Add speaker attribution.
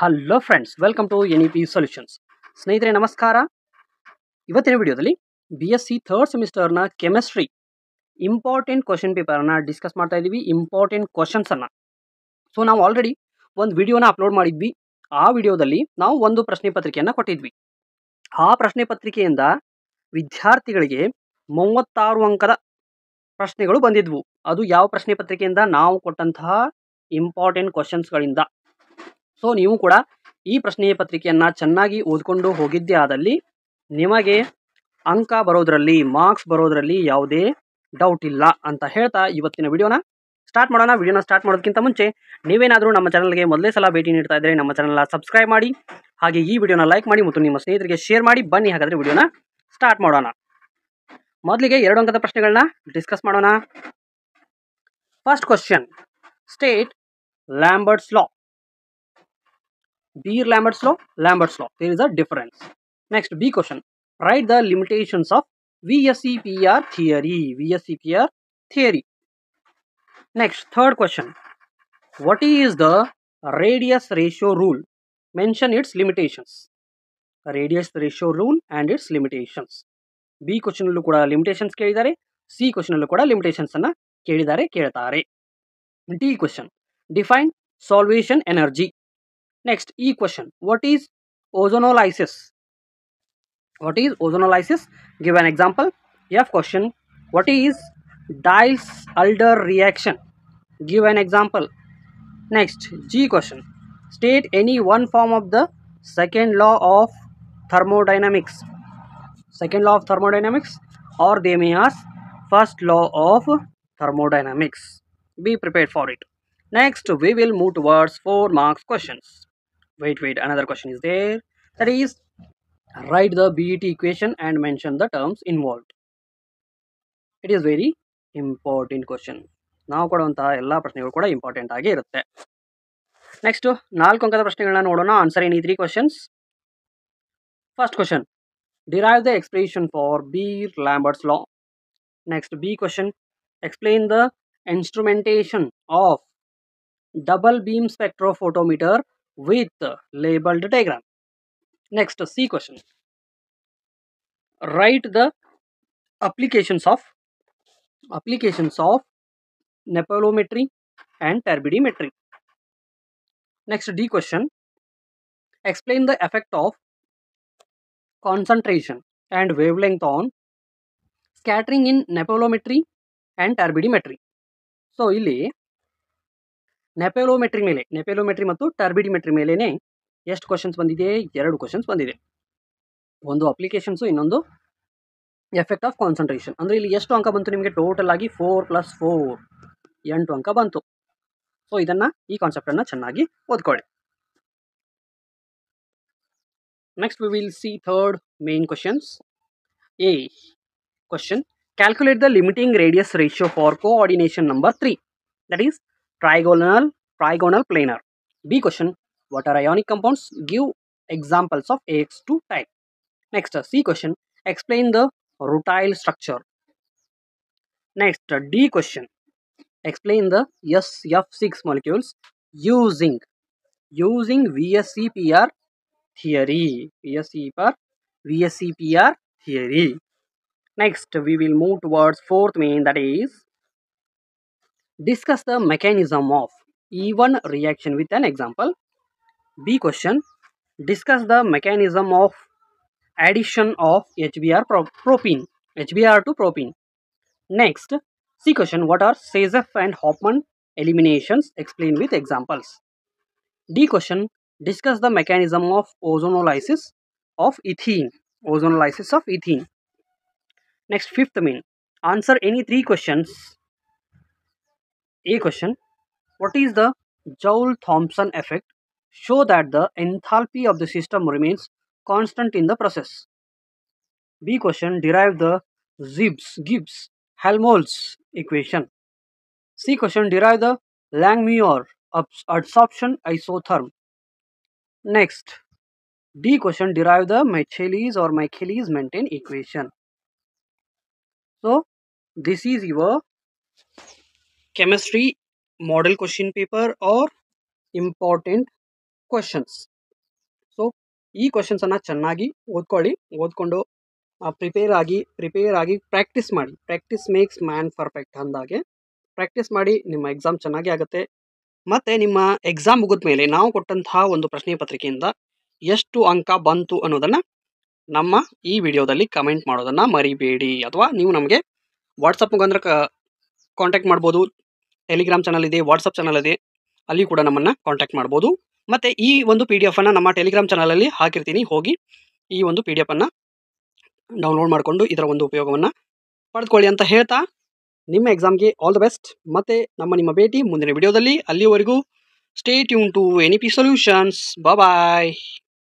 Speaker 1: Hello friends, welcome to NEP solutions. ಸ್ನೇಹಿತರೆ ನಮಸ್ಕಾರ. ಇವತ್ತಿನ ವಿಡಿಯೋದಲ್ಲಿ BSc ಥರ್ಡ್ ಸೆಮಿಸ್ಟರ್ನ ಕೆಮಿಸ್ಟ್ರಿ ಇಂಪಾರ್ಟೆಂಟ್ ಕ್ವಶನ್ ಪೇಪರ್ನ ಡಿಸ್ಕಸ್ ಮಾಡ್ತಾ ಇದ್ದೀವಿ. ಇಂಪಾರ್ಟೆಂಟ್ ಕ್ವಶನ್ಸನ್ನು ನಾವು ಆಲ್ರೆಡಿ ಒಂದು ವಿಡಿಯೋನ ಅಪ್ಲೋಡ್ ಮಾಡಿದ್ವಿ. ಆ ವಿಡಿಯೋದಲ್ಲಿ ನಾವು ಒಂದು ಪ್ರಶ್ನೆ ಪತ್ರಿಕೆಯನ್ನು ಕೊಟ್ಟಿದ್ವಿ. ಆ ಪ್ರಶ್ನೆ ಪತ್ರಿಕೆಯಿಂದ ವಿದ್ಯಾರ್ಥಿಗಳಿಗೆ 36 ಅಂಕದ ಪ್ರಶ್ನೆಗಳು ಬಂದಿದ್ವು. ಅದು ಯಾವ ಪ್ರಶ್ನೆ ಪತ್ರಿಕೆಯಿಂದ? ನಾವು ಕೊಟ್ಟಂತಹ ಇಂಪಾರ್ಟೆಂಟ್ ಕ್ವಶನ್ಸ್ಗಳಿಂದ. ನೀವು ಕೂಡ ಈ ಪ್ರಶ್ನೆ ಪತ್ರಿಕೆಯನ್ನು ಚೆನ್ನಾಗಿ ಓದ್ಕೊಂಡು ಹೋಗಿದ್ದೇ ಆದಲ್ಲಿ ನಿಮಗೆ ಅಂಕ ಬರೋದ್ರಲ್ಲಿ, ಮಾರ್ಕ್ಸ್ ಬರೋದ್ರಲ್ಲಿ ಯಾವುದೇ ಡೌಟ್ ಇಲ್ಲ ಅಂತ ಹೇಳ್ತಾ ಇವತ್ತಿನ ವಿಡಿಯೋನ ಸ್ಟಾರ್ಟ್ ಮಾಡೋಣ. ವಿಡಿಯೋನ ಸ್ಟಾರ್ಟ್ ಮಾಡೋದಕ್ಕಿಂತ ಮುಂಚೆ ನೀವೇನಾದರೂ ನಮ್ಮ ಚಾನಲ್ಗೆ ಮೊದಲೇ ಸಲ ಭೇಟಿ ನೀಡ್ತಾ ಇದ್ದರೆ ನಮ್ಮ ಚಾನಲ್ನ ಸಬ್ಸ್ಕ್ರೈಬ್ ಮಾಡಿ, ಹಾಗೆ ಈ ವಿಡಿಯೋನ ಲೈಕ್ ಮಾಡಿ ಮತ್ತು ನಿಮ್ಮ ಸ್ನೇಹಿತರಿಗೆ ಶೇರ್ ಮಾಡಿ. ಬನ್ನಿ ಹಾಗಾದರೆ ವಿಡಿಯೋನ ಸ್ಟಾರ್ಟ್ ಮಾಡೋಣ. ಮೊದಲಿಗೆ 2 ಅಂಕದ ಪ್ರಶ್ನೆಗಳನ್ನ ಡಿಸ್ಕಸ್ ಮಾಡೋಣ. First question, state ಲ್ಯಾಂಬರ್ಟ್ಸ್ law. Beer-Lambert's law, Lambert's law. There is a difference. Next, B question. Write the limitations of VSEPR theory. VSEPR theory. Next, third question. What is the radius ratio rule? Mention its limitations. Radius ratio rule and its limitations. B question allu kuda limitations kelidare. C question allu kuda limitations anna keltare. D question. Define solvation energy. Next, E question. What is ozonolysis? What is ozonolysis? Give an example. F question. What is Diels-Alder reaction? Give an example. Next, G question. State any one form of the second law of thermodynamics. Second law of thermodynamics, or they may ask first law of thermodynamics. Be prepared for it. Next, we will move towards 4 marks questions. Wait, another question is there. That is, write the BET equation and mention the terms involved. It is very important question. ನಾವು ಕೊಡುವಂತಹ ಎಲ್ಲ ಪ್ರಶ್ನೆಗಳು ಕೂಡ important ಆಗಿ ಇರುತ್ತೆ. Next 4 ಅಂಕದ ಪ್ರಶ್ನೆಗಳನ್ನ ನೋಡೋಣ. Answer any 3 questions. First question, derive the expression for Beer-Lambert's law. Next, B question, explain the instrumentation of double beam spectrophotometer with labeled diagram. Next, C question, write the applications of nephelometry and turbidimetry. Next, D question, explain the effect of concentration and wavelength on scattering in nephelometry and turbidimetry. So ಇಲ್ಲಿ ನೆಪೆಲೋಮೆಟ್ರಿ ಮತ್ತು ಟರ್ಬಿಡಿಮೆಟ್ರಿ ಮೇಲೇನೆ ಎಷ್ಟು questions ಬಂದಿದೆ? 2 questions ಬಂದಿದೆ. ಒಂದು applications, ಇನ್ನೊಂದು effect of concentration. ಅಂದರೆ ಇಲ್ಲಿ ಎಷ್ಟು ಅಂಕ ಬಂತು ನಿಮಗೆ? ಟೋಟಲ್ ಆಗಿ 4 + 4 8 ಅಂಕ ಬಂತು. ಸೊ ಇದನ್ನು, ಈ ಕಾನ್ಸೆಪ್ಟನ್ನು ಚೆನ್ನಾಗಿ ಓದ್ಕೊಳ್ಳಿ. Next we will see third main questions. A question, calculate the limiting radius ratio for coordination number 3, that is trigonal planar. B question, what are ionic compounds? Give examples of AX2 type. Next, C question, explain the rutile structure. Next, D question, explain the SF6 molecules using VSEPR theory. VSEPR theory. Next, we will move towards 4th main, that is discuss the mechanism of E1 reaction with an example. B question, discuss the mechanism of addition of HBr to propene. Next, C question, what are Sazef and Hofmann eliminations? Explain with examples. D question, discuss the mechanism of ozonolysis of ethene. Next, 5th main, answer any 3 questions. A question, what is the Joule-Thomson effect? Show that the enthalpy of the system remains constant in the process. B question, derive the Gibbs-Helmholtz equation. C question, derive the Langmuir adsorption isotherm. Next, D question, derive the Michaelis-Menten equation. So this is your chemistry model question paper or important questions. ಈ ಕ್ವಶನ್ಸನ್ನು ಚೆನ್ನಾಗಿ ಓದ್ಕೊಳ್ಳಿ. ಓದ್ಕೊಂಡು prepare ಆಗಿ practice ಮಾಡಿ. Practice makes man perfect ಅಂದಾಗೆ practice ಮಾಡಿ. ನಿಮ್ಮ exam ಚೆನ್ನಾಗಿ ಆಗುತ್ತೆ. ಮತ್ತು ನಿಮ್ಮ ಎಕ್ಸಾಮ್ ಮುಗಿದ ಮೇಲೆ ನಾವು ಕೊಟ್ಟಂತಹ ಒಂದು ಪ್ರಶ್ನೆ ಪತ್ರಿಕೆಯಿಂದ ಎಷ್ಟು ಅಂಕ ಬಂತು ಅನ್ನೋದನ್ನು ನಮ್ಮ ಈ ವಿಡಿಯೋದಲ್ಲಿ ಕಮೆಂಟ್ ಮಾಡೋದನ್ನು ಮರಿಬೇಡಿ. ಅಥವಾ ನೀವು ನಮಗೆ ವಾಟ್ಸಪ್ ಮುಖಾಂತರ ಕಾಂಟ್ಯಾಕ್ಟ್ ಮಾಡ್ಬೋದು. ಟೆಲಿಗ್ರಾಮ್ ಚಾನಲ್ ಇದೆ, ವಾಟ್ಸಪ್ ಚಾನಲ್ ಇದೆ, ಅಲ್ಲಿ ಕೂಡ ನಮ್ಮನ್ನು ಕಾಂಟ್ಯಾಕ್ಟ್ ಮಾಡ್ಬೋದು. ಮತ್ತು ಈ ಒಂದು PDF ಅನ್ನು ನಮ್ಮ ಟೆಲಿಗ್ರಾಮ್ ಚಾನಲಲ್ಲಿ ಹಾಕಿರ್ತೀನಿ. ಹೋಗಿ ಈ ಒಂದು PDF ಅನ್ನು ಡೌನ್ಲೋಡ್ ಮಾಡಿಕೊಂಡು ಇದರ ಒಂದು ಉಪಯೋಗವನ್ನು ಪಡೆದುಕೊಳ್ಳಿ ಅಂತ ಹೇಳ್ತಾ ನಿಮ್ಮ ಎಕ್ಸಾಮ್ಗೆ ಆಲ್ ದ ಬೆಸ್ಟ್. ಮತ್ತು ನಿಮ್ಮ ಭೇಟಿ ಮುಂದಿನ ವಿಡಿಯೋದಲ್ಲಿ. ಅಲ್ಲಿವರೆಗೂ stay tune to NEP solutions. Bye.